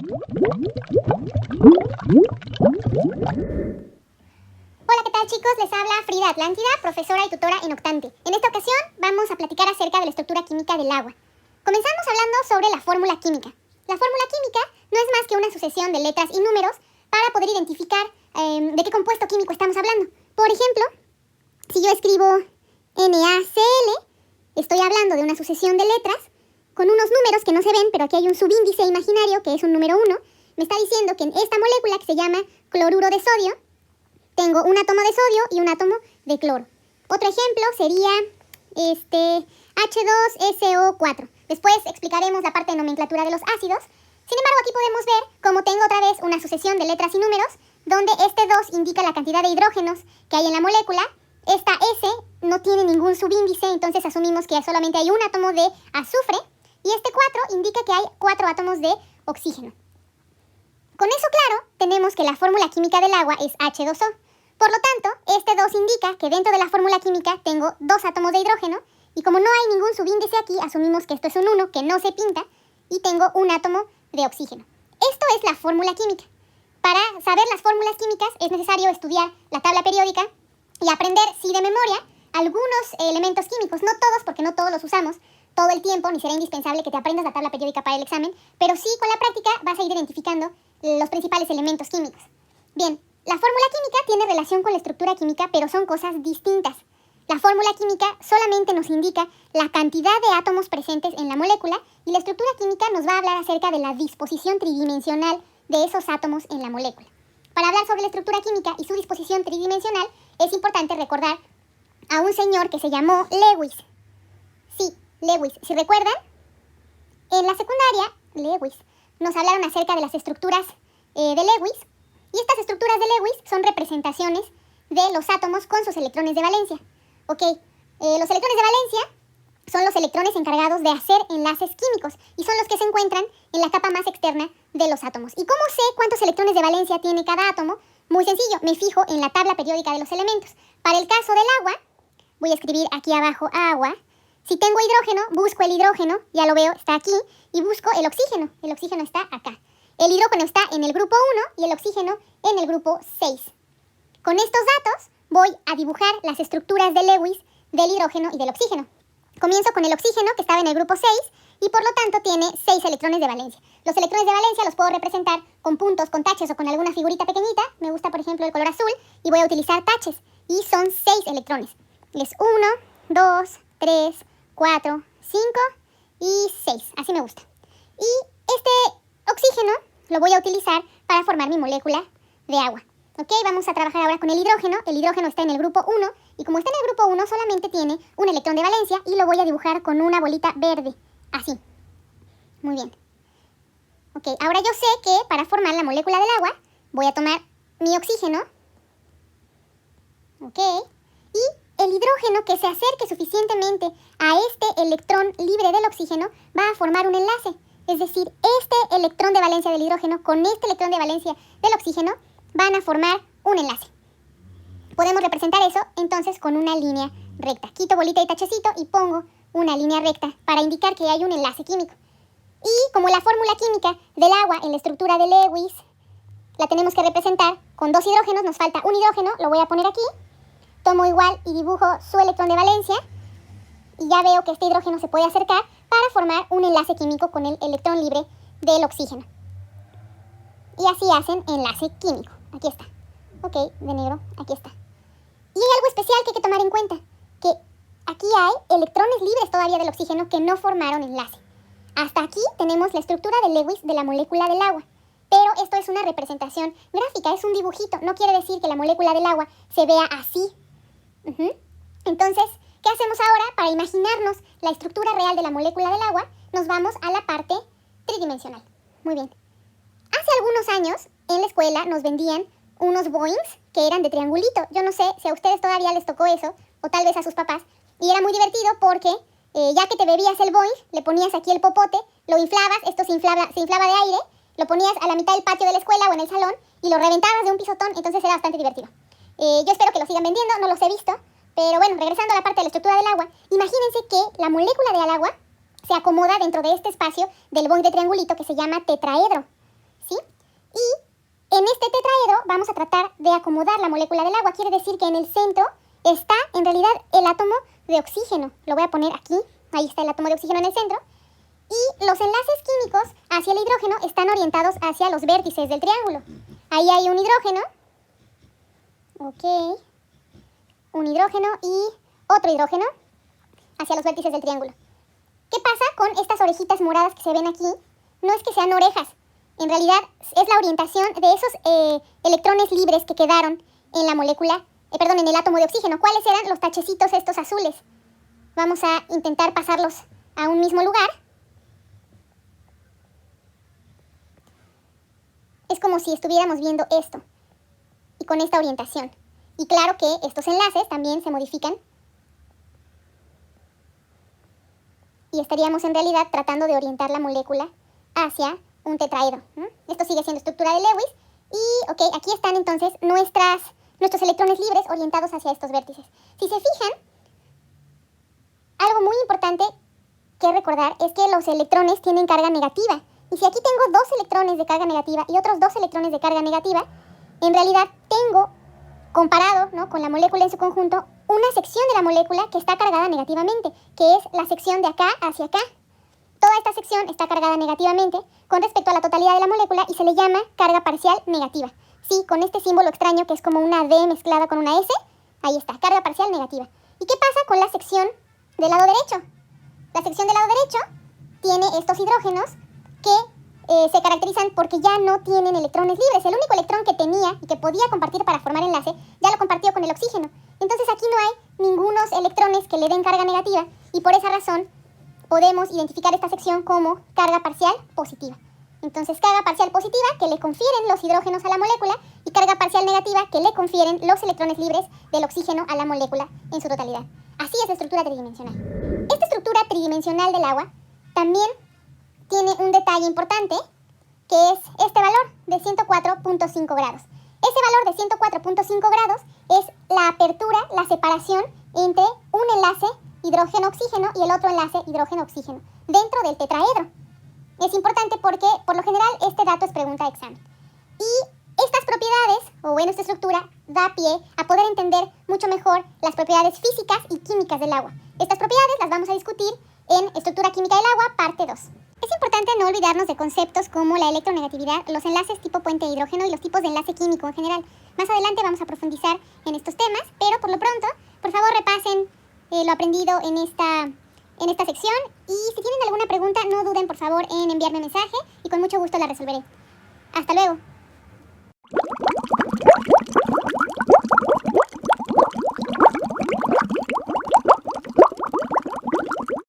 Hola, ¿qué tal chicos? Les habla Frida Atlántida, profesora y tutora en Octante. En esta ocasión vamos a platicar acerca de la estructura química del agua. Comenzamos hablando sobre la fórmula química. La fórmula química no es más que una sucesión de letras y números para poder identificar de qué compuesto químico estamos hablando. Por ejemplo, si yo escribo NaCl, estoy hablando de una sucesión de letras con unos números que no se ven, pero aquí hay un subíndice imaginario que es un número 1. Me está diciendo que en esta molécula que se llama cloruro de sodio, tengo un átomo de sodio y un átomo de cloro. Otro ejemplo sería H2SO4. Después explicaremos la parte de nomenclatura de los ácidos. Sin embargo, aquí podemos ver cómo tengo otra vez una sucesión de letras y números, donde este 2 indica la cantidad de hidrógenos que hay en la molécula. Esta S no tiene ningún subíndice, entonces asumimos que solamente hay un átomo de azufre. Y este 4 indica que hay 4 átomos de oxígeno. Con eso claro, tenemos que la fórmula química del agua es H2O. Por lo tanto, este 2 indica que dentro de la fórmula química tengo 2 átomos de hidrógeno, y como no hay ningún subíndice aquí, asumimos que esto es un 1 que no se pinta, y tengo un átomo de oxígeno. Esto es la fórmula química. Para saber las fórmulas químicas es necesario estudiar la tabla periódica y aprender, sí de memoria, algunos elementos químicos. No todos, porque no todos los usamos todo el tiempo, ni será indispensable que te aprendas la tabla periódica para el examen, pero sí con la práctica vas a ir identificando los principales elementos químicos. Bien, la fórmula química tiene relación con la estructura química, pero son cosas distintas. La fórmula química solamente nos indica la cantidad de átomos presentes en la molécula, y la estructura química nos va a hablar acerca de la disposición tridimensional de esos átomos en la molécula. Para hablar sobre la estructura química y su disposición tridimensional, es importante recordar a un señor que se llamó Lewis. Sí, Lewis. Si recuerdan, en la secundaria, Lewis, nos hablaron acerca de las estructuras de Lewis, y estas estructuras de Lewis son representaciones de los átomos con sus electrones de valencia. Ok, los electrones de valencia son los electrones encargados de hacer enlaces químicos y son los que se encuentran en la capa más externa de los átomos. ¿Y cómo sé cuántos electrones de valencia tiene cada átomo? Muy sencillo, me fijo en la tabla periódica de los elementos. Para el caso del agua, voy a escribir aquí abajo agua. Si tengo hidrógeno, busco el hidrógeno, ya lo veo, está aquí, y busco el oxígeno. El oxígeno está acá. El hidrógeno está en el grupo 1 y el oxígeno en el grupo 6. Con estos datos voy a dibujar las estructuras de Lewis del hidrógeno y del oxígeno. Comienzo con el oxígeno, que estaba en el grupo 6, y por lo tanto tiene 6 electrones de valencia. Los electrones de valencia los puedo representar con puntos, con taches o con alguna figurita pequeñita. Me gusta, por ejemplo, el color azul, y voy a utilizar taches. Y son 6 electrones. Es 1, 2, 3, 4, 5 y 6. Así me gusta. Y este oxígeno lo voy a utilizar para formar mi molécula de agua. Ok, vamos a trabajar ahora con el hidrógeno. El hidrógeno está en el grupo 1, y como está en el grupo 1 solamente tiene un electrón de valencia, y lo voy a dibujar con una bolita verde, así. Muy bien. Ok, ahora yo sé que para formar la molécula del agua voy a tomar mi oxígeno. Ok, y el hidrógeno que se acerque suficientemente a este electrón libre del oxígeno va a formar un enlace. Es decir, este electrón de valencia del hidrógeno con este electrón de valencia del oxígeno van a formar un enlace. Podemos representar eso entonces con una línea recta. Quito bolita y tachecito y pongo una línea recta para indicar que hay un enlace químico. Y como la fórmula química del agua en la estructura de Lewis la tenemos que representar con 2 hidrógenos, nos falta un hidrógeno, lo voy a poner aquí. Tomo igual y dibujo su electrón de valencia, y ya veo que este hidrógeno se puede acercar para formar un enlace químico con el electrón libre del oxígeno. Y así hacen enlace químico. Aquí está. Ok, de negro, aquí está. Y hay algo especial que hay que tomar en cuenta, que aquí hay electrones libres todavía del oxígeno que no formaron enlace. Hasta aquí tenemos la estructura de Lewis de la molécula del agua. Pero esto es una representación gráfica, es un dibujito. No quiere decir que la molécula del agua se vea así. Entonces, ¿qué hacemos ahora? Para imaginarnos la estructura real de la molécula del agua, nos vamos a la parte tridimensional. Muy bien. Hace algunos años, en la escuela nos vendían unos Boings que eran de triangulito. Yo no sé si a ustedes todavía les tocó eso, o tal vez a sus papás. Y era muy divertido porque ya que te bebías el Boing, le ponías aquí el popote, lo inflabas, esto se inflaba de aire, lo ponías a la mitad del patio de la escuela o en el salón y lo reventabas de un pisotón, entonces era bastante divertido. Yo espero que lo sigan vendiendo, no los he visto, pero bueno, regresando a la parte de la estructura del agua, imagínense que la molécula del agua se acomoda dentro de este espacio del Boing de triangulito que se llama tetraedro. Y en este tetraedro vamos a tratar de acomodar la molécula del agua. Quiere decir que en el centro está en realidad el átomo de oxígeno. Lo voy a poner aquí. Ahí está el átomo de oxígeno en el centro. Y los enlaces químicos hacia el hidrógeno están orientados hacia los vértices del triángulo. Ahí hay un hidrógeno. Ok. Un hidrógeno y otro hidrógeno hacia los vértices del triángulo. ¿Qué pasa con estas orejitas moradas que se ven aquí? No es que sean orejas. En realidad es la orientación de esos electrones libres que quedaron en la molécula, en el átomo de oxígeno. ¿Cuáles eran los tachecitos estos azules? Vamos a intentar pasarlos a un mismo lugar. Es como si estuviéramos viendo esto, y con esta orientación. Y claro que estos enlaces también se modifican. Y estaríamos en realidad tratando de orientar la molécula hacia un tetraedro. Esto sigue siendo estructura de Lewis. Y ok, aquí están entonces nuestros electrones libres orientados hacia estos vértices. Si se fijan, algo muy importante que recordar es que los electrones tienen carga negativa. Y si aquí tengo 2 electrones de carga negativa y otros 2 electrones de carga negativa, en realidad tengo, comparado, ¿no?, con la molécula en su conjunto, una sección de la molécula que está cargada negativamente, que es la sección de acá hacia acá. Toda esta sección está cargada negativamente con respecto a la totalidad de la molécula y se le llama carga parcial negativa. Sí, con este símbolo extraño que es como una D mezclada con una S, ahí está, carga parcial negativa. ¿Y qué pasa con la sección del lado derecho? La sección del lado derecho tiene estos hidrógenos que se caracterizan porque ya no tienen electrones libres. El único electrón que tenía y que podía compartir para formar enlace ya lo compartió con el oxígeno. Entonces aquí no hay ningunos electrones que le den carga negativa y por esa razón podemos identificar esta sección como carga parcial positiva. Entonces carga parcial positiva que le confieren los hidrógenos a la molécula y carga parcial negativa que le confieren los electrones libres del oxígeno a la molécula en su totalidad. Así es la estructura tridimensional. Esta estructura tridimensional del agua también tiene un detalle importante, que es este valor de 104.5 grados. Ese valor de 104.5 grados es la apertura, la separación entre un enlace hidrógeno-oxígeno y el otro enlace hidrógeno-oxígeno dentro del tetraedro. Es importante porque, por lo general, este dato es pregunta de examen. Y estas propiedades, o bueno, esta estructura, da pie a poder entender mucho mejor las propiedades físicas y químicas del agua. Estas propiedades las vamos a discutir en Estructura Química del Agua, parte 2. Es importante no olvidarnos de conceptos como la electronegatividad, los enlaces tipo puente de hidrógeno y los tipos de enlace químico en general. Más adelante vamos a profundizar en estos temas, pero por lo pronto, por favor repasen lo aprendido en esta sección y si tienen alguna pregunta no duden por favor en enviarme mensaje y con mucho gusto la resolveré. Hasta luego.